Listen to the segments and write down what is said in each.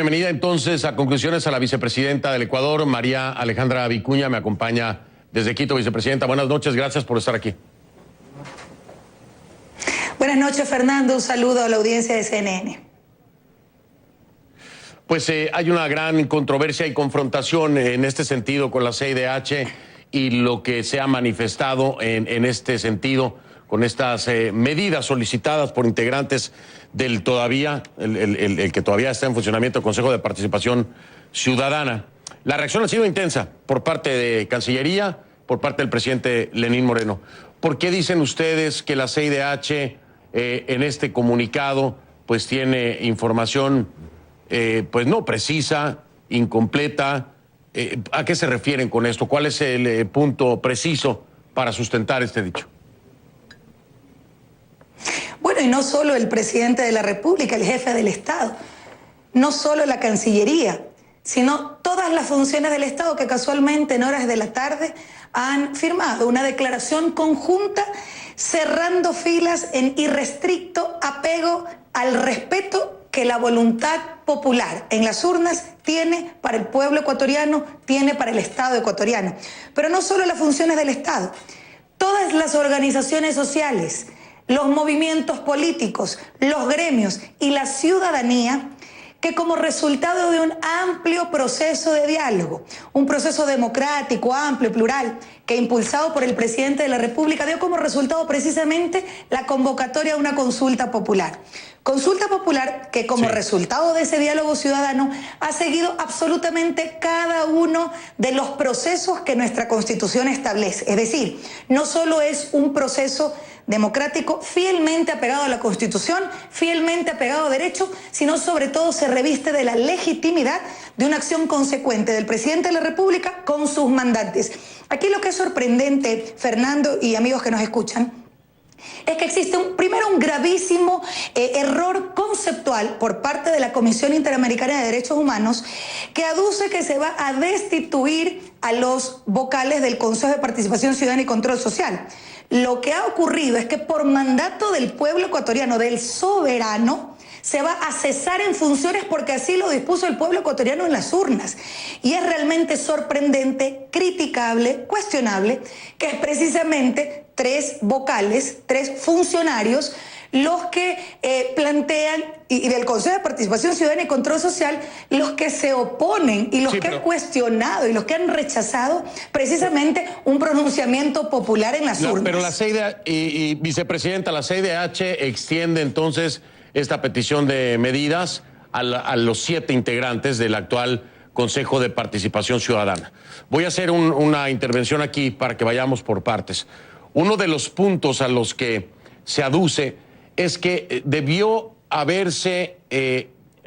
bienvenida entonces a conclusiones a la vicepresidenta del Ecuador, María Alejandra Vicuña. Me acompaña desde Quito, vicepresidenta. Buenas noches, gracias por estar aquí. Buenas noches, Fernando. Un saludo a la audiencia de CNN. Pues hay una gran controversia y confrontación en este sentido con la CIDH y lo que se ha manifestado en este sentido con estas medidas solicitadas por integrantes del todavía, el que todavía está en funcionamiento, el Consejo de Participación Ciudadana. La reacción ha sido intensa por parte de Cancillería, por parte del presidente Lenín Moreno. ¿Por qué dicen ustedes que la CIDH en este comunicado pues tiene información pues no precisa, incompleta? ¿A qué se refieren con esto? ¿Cuál es el punto preciso para sustentar este dicho? Bueno, y no solo el presidente de la República, el jefe del Estado, no solo la Cancillería, sino todas las funciones del Estado que casualmente en horas de la tarde han firmado una declaración conjunta cerrando filas en irrestricto apego al respeto que la voluntad popular en las urnas tiene para el pueblo ecuatoriano, tiene para el Estado ecuatoriano. Pero no solo las funciones del Estado, todas las organizaciones sociales, los movimientos políticos, los gremios y la ciudadanía, que como resultado de un amplio proceso de diálogo, un proceso democrático, amplio, plural, que impulsado por el presidente de la República, dio como resultado precisamente la convocatoria a una consulta popular. Consulta popular que como resultado de ese diálogo ciudadano ha seguido absolutamente cada uno de los procesos que nuestra Constitución establece. Es decir, no solo es un proceso democrático fielmente apegado a la Constitución, fielmente apegado a derecho, sino sobre todo se reviste de la legitimidad de una acción consecuente del presidente de la República con sus mandantes. Aquí lo que es sorprendente, Fernando y amigos que nos escuchan, es que existe primero un gravísimo error conceptual por parte de la Comisión Interamericana de Derechos Humanos que aduce que se va a destituir a los vocales del Consejo de Participación Ciudadana y Control Social. Lo que ha ocurrido es que por mandato del pueblo ecuatoriano, del soberano, se va a cesar en funciones porque así lo dispuso el pueblo ecuatoriano en las urnas. Y es realmente sorprendente, criticable, cuestionable, que es precisamente 3 vocales, 3 funcionarios, los que plantean, y del Consejo de Participación Ciudadana y Control Social, los que se oponen y los que han cuestionado y los que han rechazado precisamente un pronunciamiento popular en las urnas. Pero la CIDH, y vicepresidenta, la CIDH extiende entonces esta petición de medidas a los 7 integrantes del actual Consejo de Participación Ciudadana. Voy a hacer una intervención aquí para que vayamos por partes. Uno de los puntos a los que se aduce es que debió haberse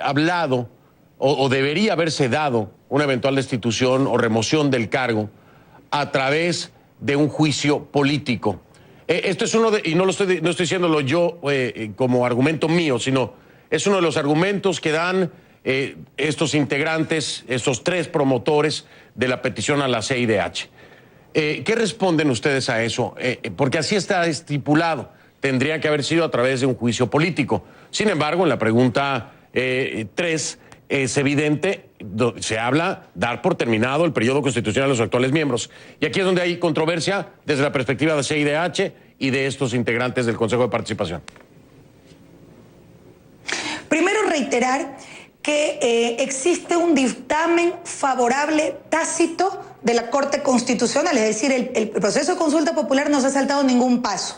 hablado o debería haberse dado una eventual destitución o remoción del cargo a través de un juicio político. Esto es uno de, y no estoy diciéndolo yo como argumento mío, sino es uno de los argumentos que dan estos integrantes, estos 3 promotores de la petición a la CIDH. ¿Qué responden ustedes a eso? Porque así está estipulado. Tendría que haber sido a través de un juicio político. Sin embargo, en la pregunta 3 es evidente, se habla dar por terminado el periodo constitucional de los actuales miembros. Y aquí es donde hay controversia desde la perspectiva de CIDH y de estos integrantes del Consejo de Participación. Primero reiterar que existe un dictamen favorable tácito de la Corte Constitucional, es decir, el proceso de consulta popular no se ha saltado ningún paso.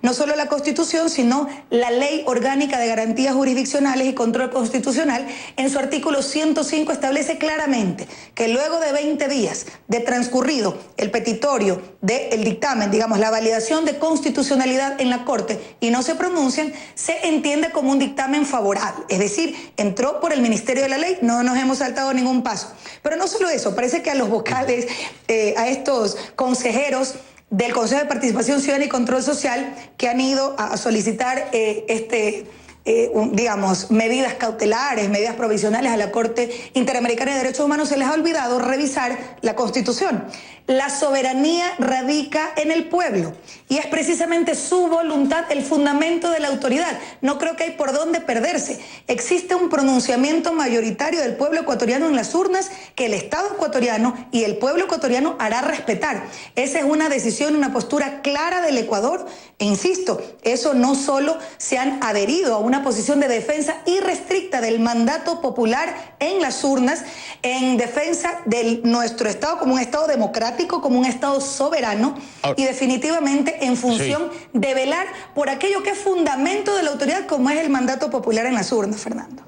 No solo la Constitución, sino la Ley Orgánica de Garantías Jurisdiccionales y Control Constitucional, en su artículo 105 establece claramente que luego de 20 días de transcurrido el petitorio del dictamen, digamos, la validación de constitucionalidad en la Corte y no se pronuncian, se entiende como un dictamen favorable. Es decir, entró por el Ministerio de la Ley, no nos hemos saltado ningún paso. Pero no solo eso, parece que a los vocales, a estos consejeros del Consejo de Participación Ciudadana y Control Social que han ido a solicitar este digamos, medidas cautelares, medidas provisionales a la Corte Interamericana de Derechos Humanos, se les ha olvidado revisar la Constitución. La soberanía radica en el pueblo y es precisamente su voluntad el fundamento de la autoridad. No creo que hay por dónde perderse. Existe un pronunciamiento mayoritario del pueblo ecuatoriano en las urnas que el Estado ecuatoriano y el pueblo ecuatoriano hará respetar. Esa es una decisión, una postura clara del Ecuador. E insisto, eso no solo se han adherido a una posición de defensa irrestricta del mandato popular en las urnas, en defensa de nuestro Estado como un Estado democrático, como un Estado soberano y definitivamente en función de velar por aquello que es fundamento de la autoridad, como es el mandato popular en las urnas, Fernando.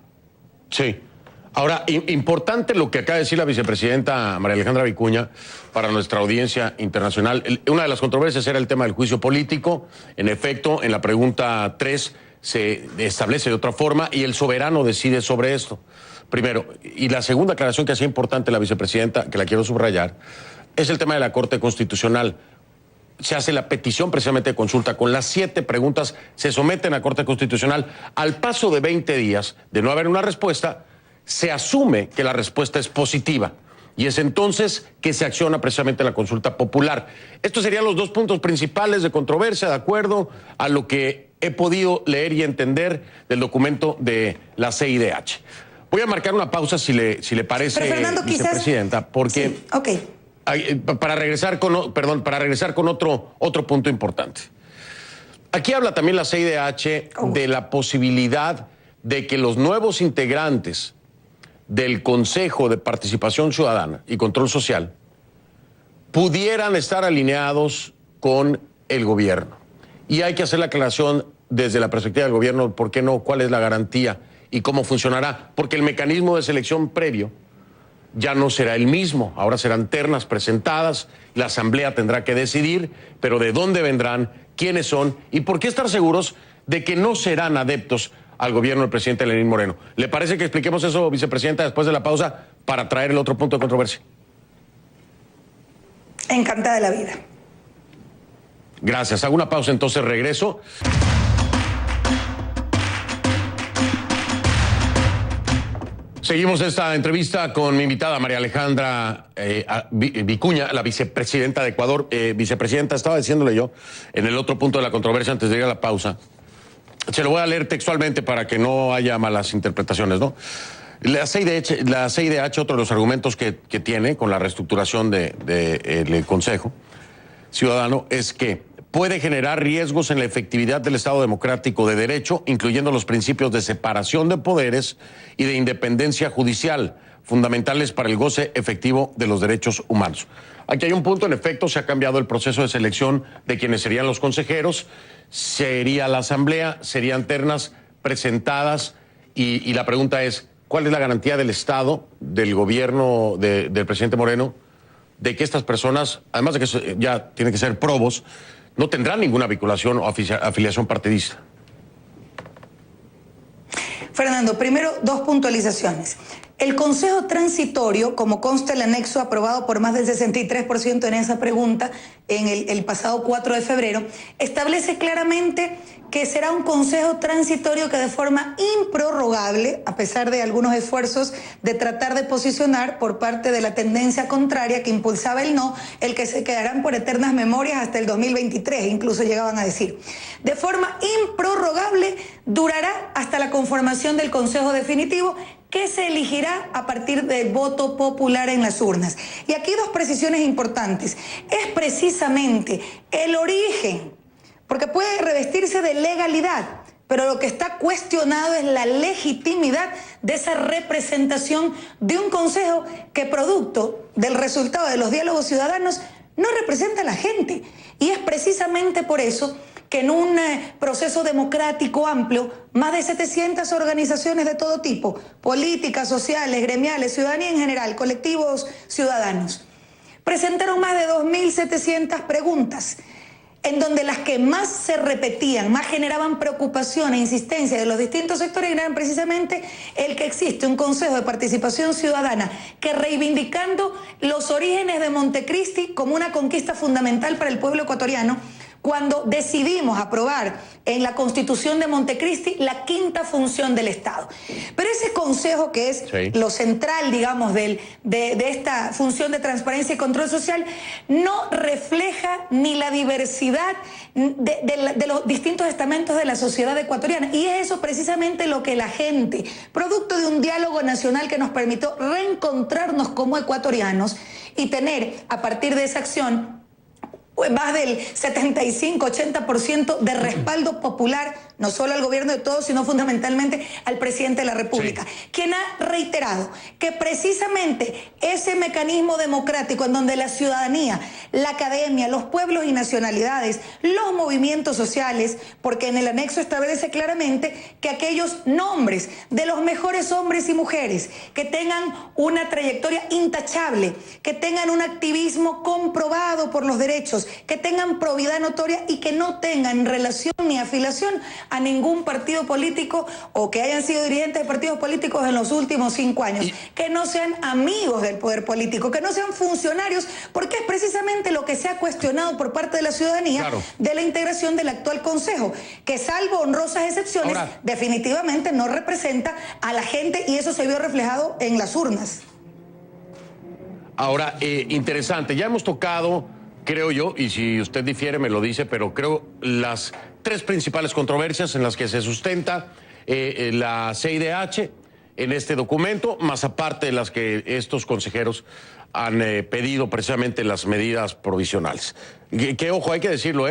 Sí. Ahora, importante lo que acaba de decir la vicepresidenta María Alejandra Vicuña para nuestra audiencia internacional. Una de las controversias era el tema del juicio político. En efecto, en la pregunta 3 se establece de otra forma y el soberano decide sobre esto. Primero, y la segunda aclaración que hacía importante la vicepresidenta, que la quiero subrayar, es el tema de la Corte Constitucional. Se hace la petición precisamente de consulta con las 7 preguntas, se someten a Corte Constitucional. Al paso de 20 días de no haber una respuesta, se asume que la respuesta es positiva y es entonces que se acciona precisamente la consulta popular. Estos serían los 2 puntos principales de controversia, de acuerdo a lo que he podido leer y entender del documento de la CIDH. Voy a marcar una pausa si le parece, pero Fernando, vicepresidenta, quizás... porque... Sí, okay. Para regresar con otro punto importante. Aquí habla también la CIDH de la posibilidad de que los nuevos integrantes del Consejo de Participación Ciudadana y Control Social pudieran estar alineados con el gobierno. Y hay que hacer la aclaración desde la perspectiva del gobierno, ¿por qué no? ¿Cuál es la garantía y cómo funcionará? Porque el mecanismo de selección previo ya no será el mismo, ahora serán ternas presentadas, la Asamblea tendrá que decidir, pero de dónde vendrán, quiénes son y por qué estar seguros de que no serán adeptos al gobierno del presidente Lenín Moreno. ¿Le parece que expliquemos eso, vicepresidenta, después de la pausa para traer el otro punto de controversia? Encantada de la vida. Gracias. Hago una pausa, entonces regreso. Seguimos esta entrevista con mi invitada María Alejandra Vicuña, la vicepresidenta de Ecuador. Vicepresidenta, estaba diciéndole yo en el otro punto de la controversia antes de ir a la pausa. Se lo voy a leer textualmente para que no haya malas interpretaciones, ¿no? La CIDH, otro de los argumentos que tiene con la reestructuración del Consejo Ciudadano es que puede generar riesgos en la efectividad del Estado democrático de derecho, incluyendo los principios de separación de poderes y de independencia judicial, fundamentales para el goce efectivo de los derechos humanos. Aquí hay un punto, en efecto, se ha cambiado el proceso de selección de quienes serían los consejeros, sería la Asamblea, serían ternas presentadas y la pregunta es, ¿cuál es la garantía del Estado, del gobierno del presidente Moreno, de que estas personas, además de que ya tienen que ser probos, no tendrán ninguna vinculación o afiliación partidista? Fernando, primero 2 puntualizaciones. El Consejo Transitorio, como consta el anexo aprobado por más del 63% en esa pregunta en el pasado 4 de febrero, establece claramente que será un Consejo Transitorio que de forma improrrogable, a pesar de algunos esfuerzos de tratar de posicionar por parte de la tendencia contraria que impulsaba el no, el que se quedarán por eternas memorias hasta el 2023, incluso llegaban a decir. De forma improrrogable durará hasta la conformación del Consejo Definitivo, que se elegirá a partir del voto popular en las urnas. Y aquí 2 precisiones importantes. Es precisamente el origen, porque puede revestirse de legalidad, pero lo que está cuestionado es la legitimidad de esa representación de un consejo que, producto del resultado de los diálogos ciudadanos, no representa a la gente. Y es precisamente por eso que en un proceso democrático amplio, más de 700 organizaciones de todo tipo, políticas, sociales, gremiales, ciudadanía en general, colectivos ciudadanos, presentaron más de 2.700 preguntas, en donde las que más se repetían, más generaban preocupación e insistencia de los distintos sectores, eran precisamente el que existe un Consejo de Participación Ciudadana que, reivindicando los orígenes de Montecristi como una conquista fundamental para el pueblo ecuatoriano, cuando decidimos aprobar en la Constitución de Montecristi la quinta función del Estado. Pero ese consejo, que es lo central, digamos, de esta función de transparencia y control social, no refleja ni la diversidad de los distintos estamentos de la sociedad ecuatoriana. Y es eso precisamente lo que la gente, producto de un diálogo nacional que nos permitió reencontrarnos como ecuatorianos y tener, a partir de esa acción, más del 75-80% de respaldo popular, no solo al gobierno de todos, sino fundamentalmente al presidente de la República, quien ha reiterado que precisamente ese mecanismo democrático en donde la ciudadanía, la academia, los pueblos y nacionalidades, los movimientos sociales, porque en el anexo establece claramente que aquellos nombres de los mejores hombres y mujeres que tengan una trayectoria intachable, que tengan un activismo comprobado por los derechos, que tengan probidad notoria y que no tengan relación ni afiliación a ningún partido político o que hayan sido dirigentes de partidos políticos en los últimos 5 años, que no sean amigos del poder político, que no sean funcionarios, porque es precisamente lo que se ha cuestionado por parte de la ciudadanía de la integración del actual Consejo, que salvo honrosas excepciones, definitivamente no representa a la gente, y eso se vio reflejado en las urnas. Ahora, interesante, ya hemos tocado, creo yo, y si usted difiere me lo dice, pero creo las 3 principales controversias en las que se sustenta la CIDH en este documento, más aparte de las que estos consejeros han pedido precisamente las medidas provisionales. Que ojo, hay que decirlo,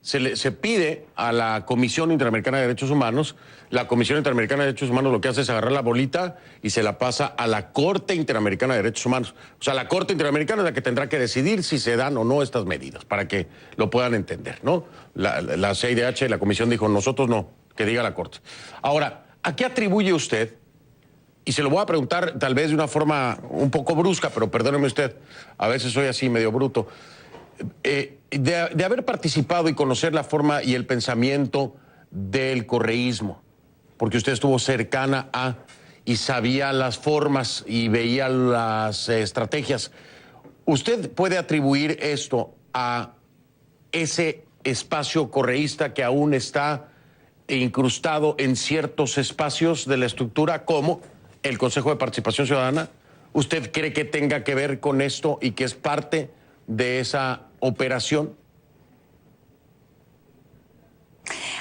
se pide a la Comisión Interamericana de Derechos Humanos. La Comisión Interamericana de Derechos Humanos lo que hace es agarrar la bolita y se la pasa a la Corte Interamericana de Derechos Humanos. O sea, la Corte Interamericana es la que tendrá que decidir si se dan o no estas medidas, para que lo puedan entender, ¿no? La CIDH, la Comisión dijo, nosotros no, que diga la Corte. Ahora, ¿a qué atribuye usted? Y se lo voy a preguntar tal vez de una forma un poco brusca, pero perdóneme usted, a veces soy así medio bruto. De haber participado y conocer la forma y el pensamiento del correísmo, porque usted estuvo cercana a y sabía las formas y veía las estrategias, ¿usted puede atribuir esto a ese espacio correísta que aún está incrustado en ciertos espacios de la estructura, como el Consejo de Participación Ciudadana? ¿Usted cree que tenga que ver con esto y que es parte de esa operación?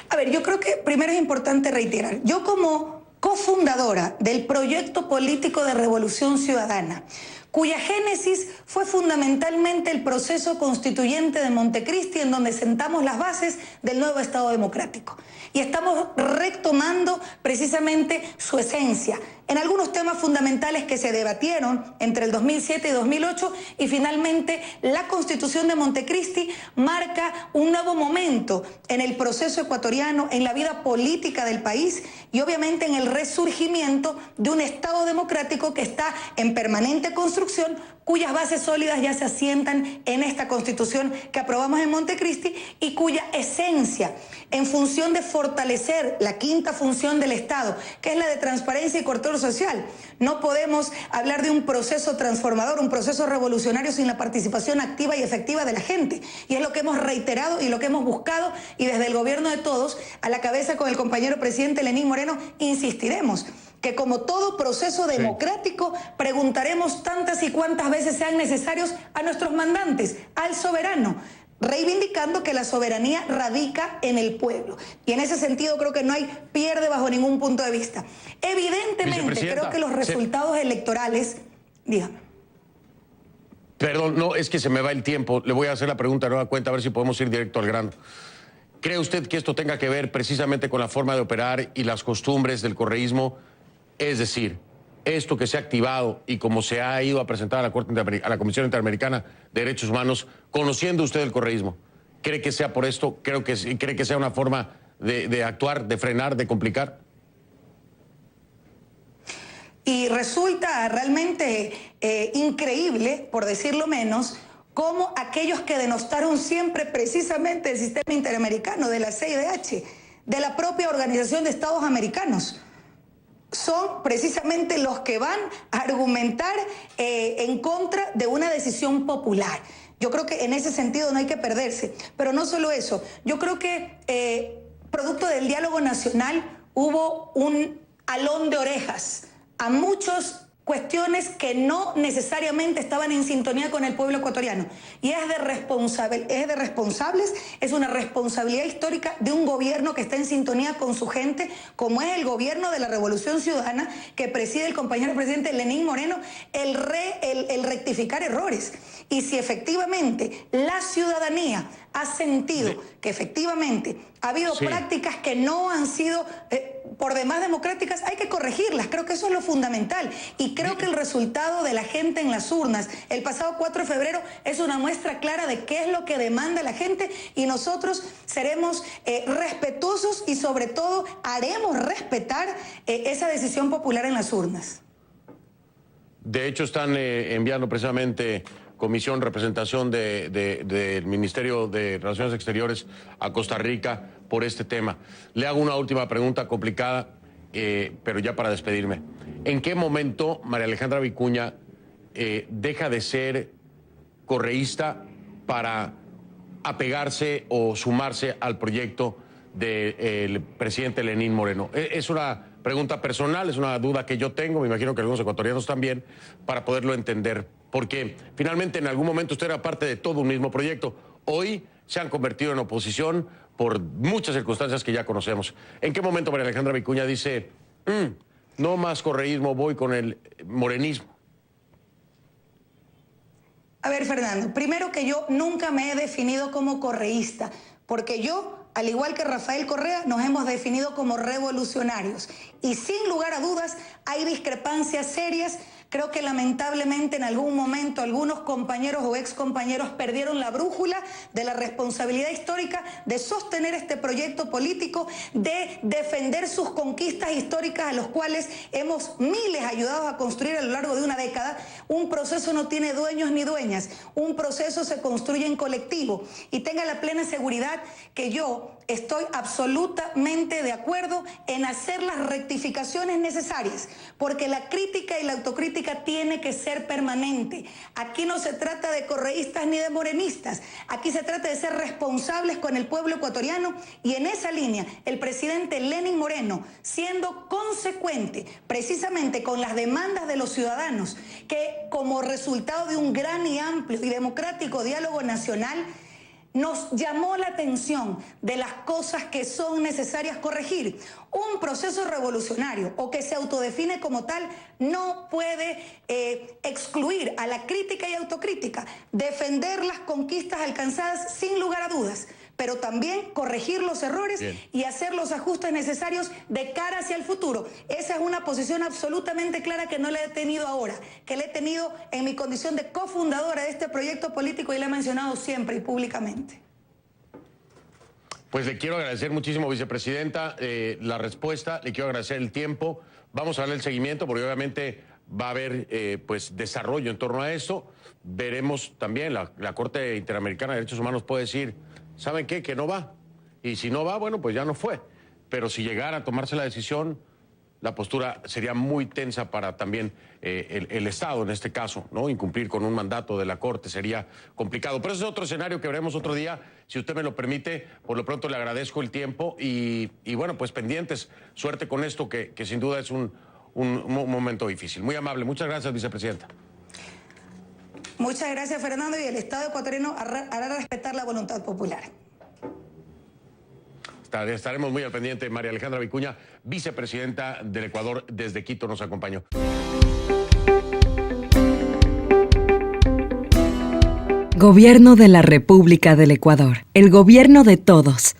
A ver, yo creo que primero es importante reiterar, yo como cofundadora del proyecto político de Revolución Ciudadana, cuya génesis fue fundamentalmente el proceso constituyente de Montecristi, en donde sentamos las bases del nuevo Estado democrático. Y estamos retomando precisamente su esencia en algunos temas fundamentales que se debatieron entre el 2007 y 2008, y finalmente la Constitución de Montecristi marca un nuevo momento en el proceso ecuatoriano, en la vida política del país y obviamente en el resurgimiento de un Estado democrático que está en permanente construcción, cuyas bases sólidas ya se asientan en esta Constitución que aprobamos en Montecristi y cuya esencia, en función de fortalecer la quinta función del Estado, que es la de transparencia y control social. No podemos hablar de un proceso transformador, un proceso revolucionario sin la participación activa y efectiva de la gente. Y es lo que hemos reiterado y lo que hemos buscado, y desde el gobierno de todos, a la cabeza con el compañero presidente Lenín Moreno, insistiremos que como todo proceso democrático, preguntaremos tantas y cuantas veces sean necesarios a nuestros mandantes, al soberano, reivindicando que la soberanía radica en el pueblo. Y en ese sentido creo que no hay pierde bajo ningún punto de vista. Evidentemente creo que los resultados electorales... Dígame. Perdón, no, es que se me va el tiempo. Le voy a hacer la pregunta de nueva cuenta, a ver si podemos ir directo al grano. ¿Cree usted que esto tenga que ver precisamente con la forma de operar y las costumbres del correísmo? Es decir, esto que se ha activado y como se ha ido a presentar a la Comisión Interamericana de Derechos Humanos, conociendo usted el correísmo, ¿cree que sea por esto? ¿Cree que sea una forma de actuar, de frenar, de complicar? Y resulta realmente increíble, por decirlo menos, cómo aquellos que denostaron siempre precisamente el sistema interamericano, de la CIDH, de la propia Organización de Estados Americanos, son precisamente los que van a argumentar en contra de una decisión popular. Yo creo que en ese sentido no hay que perderse. Pero no solo eso, yo creo que producto del diálogo nacional hubo un alón de orejas a muchas cuestiones que no necesariamente estaban en sintonía con el pueblo ecuatoriano. Y es de responsables, es una responsabilidad histórica de un gobierno que está en sintonía con su gente, como es el gobierno de la Revolución Ciudadana que preside el compañero presidente Lenín Moreno, el rectificar errores. Y si efectivamente la ciudadanía ha sentido que efectivamente ha habido prácticas que no han sido por demás democráticas, hay que corregirlas. Creo que eso es lo fundamental. Y creo que el resultado de la gente en las urnas el pasado 4 de febrero es una muestra clara de qué es lo que demanda la gente, y nosotros seremos respetuosos y sobre todo haremos respetar esa decisión popular en las urnas. De hecho, están enviando precisamente comisión, representación del Ministerio de Relaciones Exteriores a Costa Rica por este tema. Le hago una última pregunta complicada, pero ya para despedirme. ¿En qué momento María Alejandra Vicuña deja de ser correísta para apegarse o sumarse al proyecto del presidente Lenín Moreno? Es una pregunta personal, es una duda que yo tengo, me imagino que algunos ecuatorianos también, para poderlo entender. Porque finalmente en algún momento usted era parte de todo un mismo proyecto. Hoy se han convertido en oposición por muchas circunstancias que ya conocemos. ¿En qué momento María Alejandra Vicuña dice, no más correísmo, voy con el morenismo? A ver, Fernando, primero que yo nunca me he definido como correísta, porque yo, al igual que Rafael Correa, nos hemos definido como revolucionarios. Y sin lugar a dudas hay discrepancias serias. Creo que lamentablemente en algún momento algunos compañeros o excompañeros perdieron la brújula de la responsabilidad histórica de sostener este proyecto político, de defender sus conquistas históricas a los cuales hemos miles ayudados a construir a lo largo de una década. Un proceso no tiene dueños ni dueñas, un proceso se construye en colectivo, y tenga la plena seguridad que yo estoy absolutamente de acuerdo en hacer las rectificaciones necesarias, porque la crítica y la autocrítica tiene que ser permanente. Aquí no se trata de correístas ni de morenistas, aquí se trata de ser responsables con el pueblo ecuatoriano, y en esa línea el presidente Lenín Moreno, siendo consecuente precisamente con las demandas de los ciudadanos, que como resultado de un gran y amplio y democrático diálogo nacional, nos llamó la atención de las cosas que son necesarias corregir. Un proceso revolucionario o que se autodefine como tal no puede excluir a la crítica y autocrítica, defender las conquistas alcanzadas sin lugar a dudas, pero también corregir los errores y hacer los ajustes necesarios de cara hacia el futuro. Esa es una posición absolutamente clara que no la he tenido ahora, que la he tenido en mi condición de cofundadora de este proyecto político y la he mencionado siempre y públicamente. Pues le quiero agradecer muchísimo, vicepresidenta, la respuesta, le quiero agradecer el tiempo. Vamos a darle el seguimiento porque obviamente va a haber pues desarrollo en torno a esto. Veremos también, la Corte Interamericana de Derechos Humanos puede decir, ¿saben qué? Que no va. Y si no va, bueno, pues ya no fue. Pero si llegara a tomarse la decisión, la postura sería muy tensa para también el Estado, en este caso, ¿no? Incumplir con un mandato de la Corte sería complicado. Pero ese es otro escenario que veremos otro día, si usted me lo permite. Por lo pronto le agradezco el tiempo y bueno, pues pendientes. Suerte con esto, que sin duda es un momento difícil. Muy amable. Muchas gracias, vicepresidenta. Muchas gracias, Fernando, y el Estado ecuatoriano hará respetar la voluntad popular. Estaremos muy al pendiente. María Alejandra Vicuña, vicepresidenta del Ecuador, desde Quito nos acompañó. Gobierno de la República del Ecuador. El gobierno de todos.